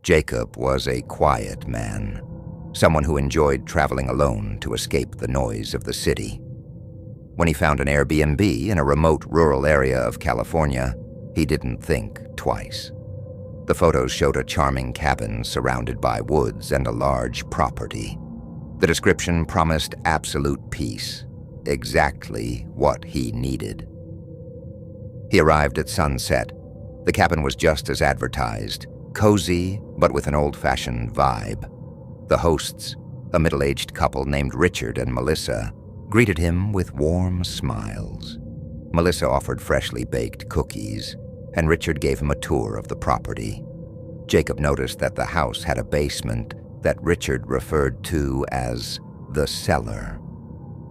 Jacob was a quiet man, someone who enjoyed traveling alone to escape the noise of the city. When he found an Airbnb in a remote rural area of California, he didn't think twice. The photos showed a charming cabin surrounded by woods and a large property. The description promised absolute peace, exactly what he needed. He arrived at sunset. The cabin was just as advertised, cozy but with an old-fashioned vibe. The hosts, a middle-aged couple named Richard and Melissa, greeted him with warm smiles. Melissa offered freshly baked cookies, and Richard gave him a tour of the property. Jacob noticed that the house had a basement that Richard referred to as the cellar.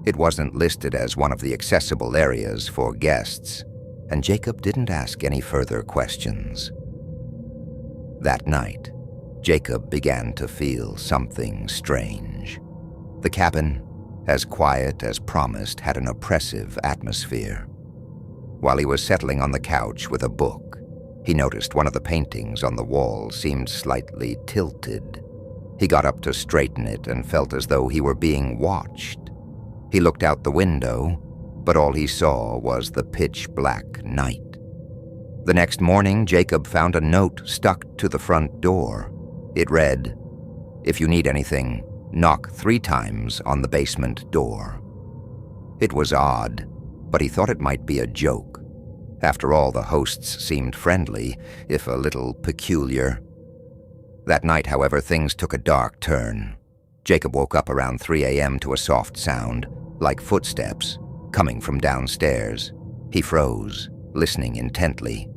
It wasn't listed as one of the accessible areas for guests, and Jacob didn't ask any further questions. That night, Jacob began to feel something strange. The cabin, as quiet as promised, had an oppressive atmosphere. While he was settling on the couch with a book, he noticed one of the paintings on the wall seemed slightly tilted. He got up to straighten it and felt as though he were being watched. He looked out the window, but all he saw was the pitch-black night. The next morning, Jacob found a note stuck to the front door. It read, "If you need anything, knock 3 times on the basement door." It was odd, but he thought it might be a joke. After all, the hosts seemed friendly, if a little peculiar. That night, however, things took a dark turn. Jacob woke up around 3 a.m. to a soft sound, like footsteps, coming from downstairs. He froze, listening intently.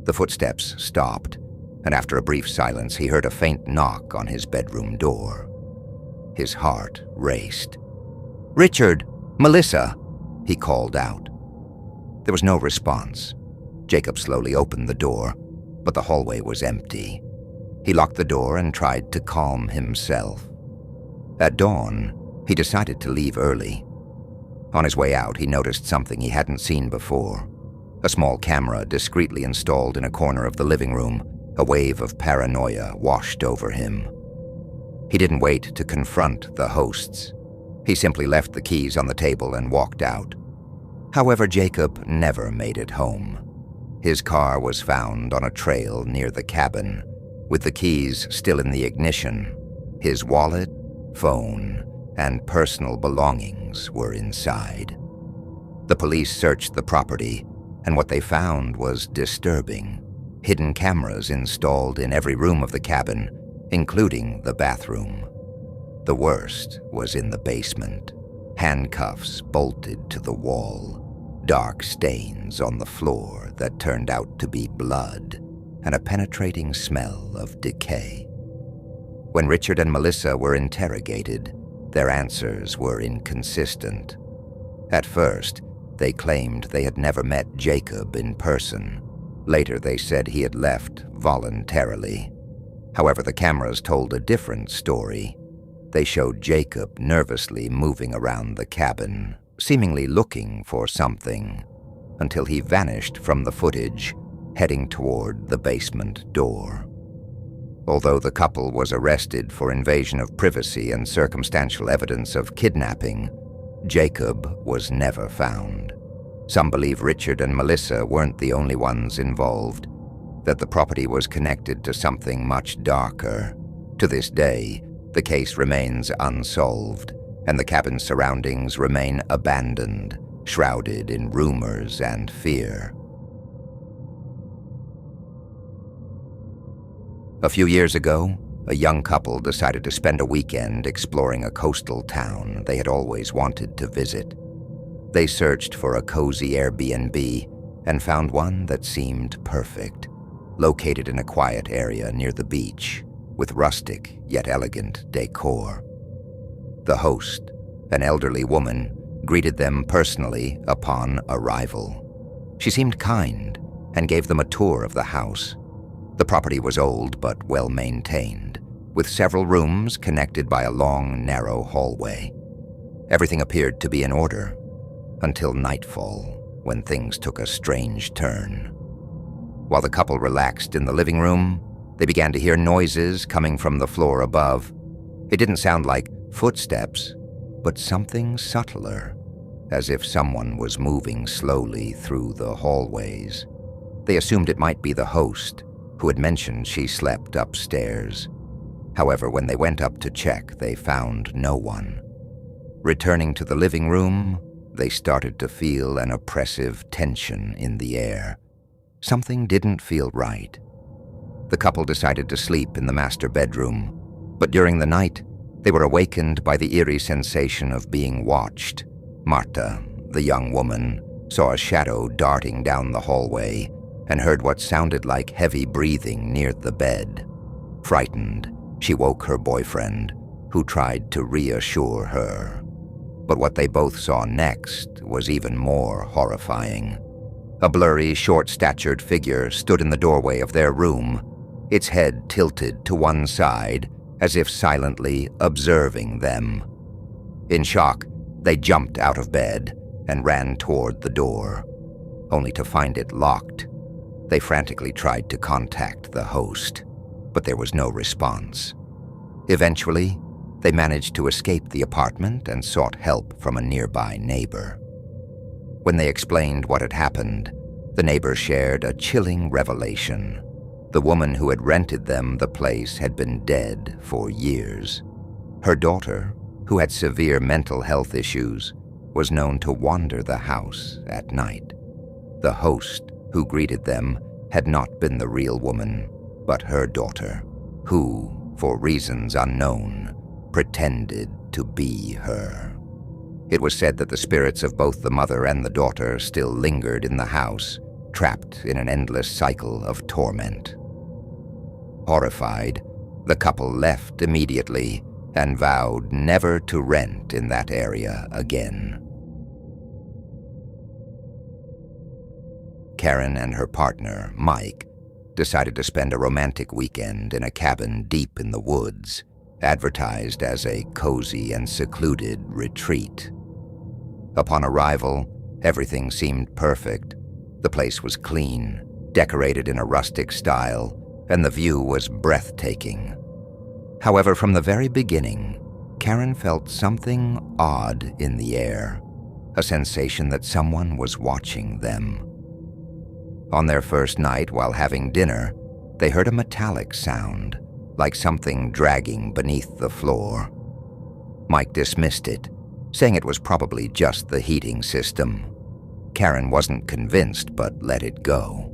The footsteps stopped, and after a brief silence, he heard a faint knock on his bedroom door. His heart raced. "Richard! Melissa!" he called out. There was no response. Jacob slowly opened the door, but the hallway was empty. He locked the door and tried to calm himself. At dawn, he decided to leave early. On his way out, he noticed something he hadn't seen before. A small camera discreetly installed in a corner of the living room. A wave of paranoia washed over him. He didn't wait to confront the hosts. He simply left the keys on the table and walked out. However, Jacob never made it home. His car was found on a trail near the cabin, with the keys still in the ignition. His wallet, phone, and personal belongings were inside. The police searched the property, and what they found was disturbing. Hidden cameras installed in every room of the cabin, including the bathroom. The worst was in the basement. Handcuffs bolted to the wall, dark stains on the floor that turned out to be blood, and a penetrating smell of decay. When Richard and Melissa were interrogated, their answers were inconsistent. At first, they claimed they had never met Jacob in person. Later, they said he had left voluntarily. However, the cameras told a different story. They showed Jacob nervously moving around the cabin, seemingly looking for something, until he vanished from the footage, heading toward the basement door. Although the couple was arrested for invasion of privacy and circumstantial evidence of kidnapping, Jacob was never found. Some believe Richard and Melissa weren't the only ones involved, that the property was connected to something much darker. To this day, the case remains unsolved, and the cabin's surroundings remain abandoned, shrouded in rumors and fear. A few years ago, a young couple decided to spend a weekend exploring a coastal town they had always wanted to visit. They searched for a cozy Airbnb and found one that seemed perfect, located in a quiet area near the beach, with rustic yet elegant decor. The host, an elderly woman, greeted them personally upon arrival. She seemed kind and gave them a tour of the house. The property was old but well-maintained, with several rooms connected by a long, narrow hallway. Everything appeared to be in order, until nightfall, when things took a strange turn. While the couple relaxed in the living room, They began to hear noises coming from the floor above. It didn't sound like footsteps, but something subtler, as if someone was moving slowly through the hallways. They assumed it might be the host, who had mentioned she slept upstairs. However, when they went up to check, they found no one. Returning to the living room, they started to feel an oppressive tension in the air. Something didn't feel right. The couple decided to sleep in the master bedroom, but during the night, they were awakened by the eerie sensation of being watched. Marta, the young woman, saw a shadow darting down the hallway and heard what sounded like heavy breathing near the bed. Frightened, she woke her boyfriend, who tried to reassure her. But what they both saw next was even more horrifying. A blurry, short-statured figure stood in the doorway of their room, its head tilted to one side, as if silently observing them. In shock, they jumped out of bed and ran toward the door, only to find it locked. They frantically tried to contact the host, but there was no response. Eventually, they managed to escape the apartment and sought help from a nearby neighbor. When they explained what had happened, the neighbor shared a chilling revelation. The woman who had rented them the place had been dead for years. Her daughter, who had severe mental health issues, was known to wander the house at night. The host who greeted them had not been the real woman, but her daughter, who, for reasons unknown, pretended to be her. It was said that the spirits of both the mother and the daughter still lingered in the house, trapped in an endless cycle of torment. Horrified, the couple left immediately and vowed never to rent in that area again. Karen and her partner, Mike, decided to spend a romantic weekend in a cabin deep in the woods, advertised as a cozy and secluded retreat. Upon arrival, everything seemed perfect. The place was clean, decorated in a rustic style, and the view was breathtaking. However, from the very beginning, Karen felt something odd in the air, a sensation that someone was watching them. On their first night, while having dinner, they heard a metallic sound, like something dragging beneath the floor. Mike dismissed it, saying it was probably just the heating system. Karen wasn't convinced, but let it go.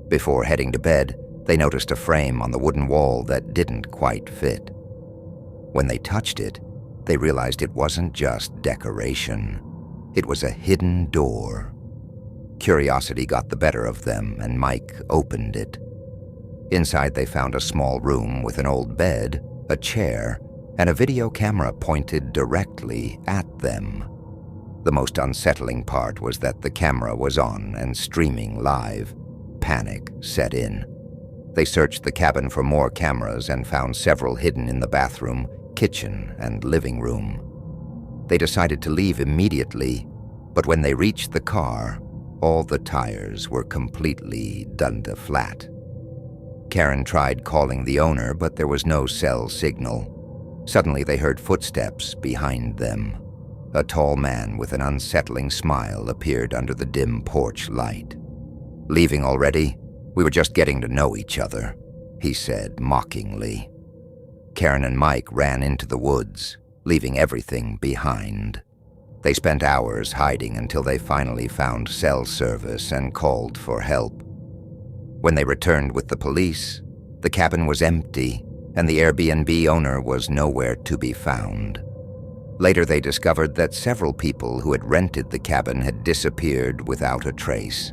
Before heading to bed, they noticed a frame on the wooden wall that didn't quite fit. When they touched it, they realized it wasn't just decoration. It was a hidden door. Curiosity got the better of them, and Mike opened it. Inside, they found a small room with an old bed, a chair, and a video camera pointed directly at them. The most unsettling part was that the camera was on and streaming live. Panic set in. They searched the cabin for more cameras and found several hidden in the bathroom, kitchen, and living room. They decided to leave immediately, but when they reached the car, all the tires were completely done to flat. Karen tried calling the owner, but there was no cell signal. Suddenly they heard footsteps behind them. A tall man with an unsettling smile appeared under the dim porch light. "Leaving already? We were just getting to know each other," he said mockingly. Karen and Mike ran into the woods, leaving everything behind. They spent hours hiding until they finally found cell service and called for help. When they returned with the police, the cabin was empty and the Airbnb owner was nowhere to be found. Later they discovered that several people who had rented the cabin had disappeared without a trace.